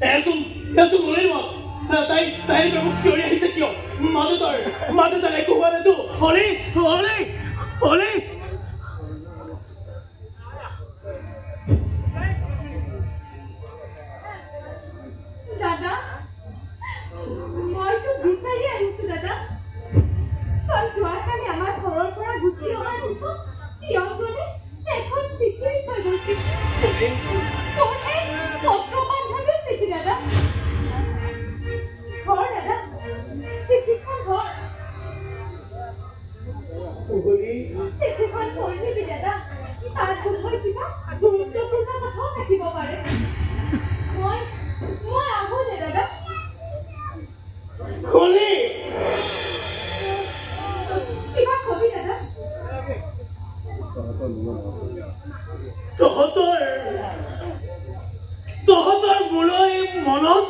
এচোন গ'লেই মই তাই মোক চিঞৰি আহিছে কিয় মাজতৰ একো হোৱা নাইতো হলি হলি হলি দাদা মইতো বিচাৰি আহিছো দাদা তই যোৱাকালি আমাৰ ঘৰৰ পৰা গুচি অহাৰ পিছত প্ৰিয়জনে এখন চিঠি থৈ গৈছিল তোৰ এই পত্ৰ বান্ধৱীৰ চিঠি দাদা ঘৰ দাদা চিঠিখন ঘৰ চিঠিখন পঢ়িবি দাদা তাত বোধহয় কিবা গুৰুত্বপূৰ্ণ কথাও থাকিব পাৰে মই আহো দে দাদা হলি কিবা কবি দাদা তহঁতৰ মোলৈ মনত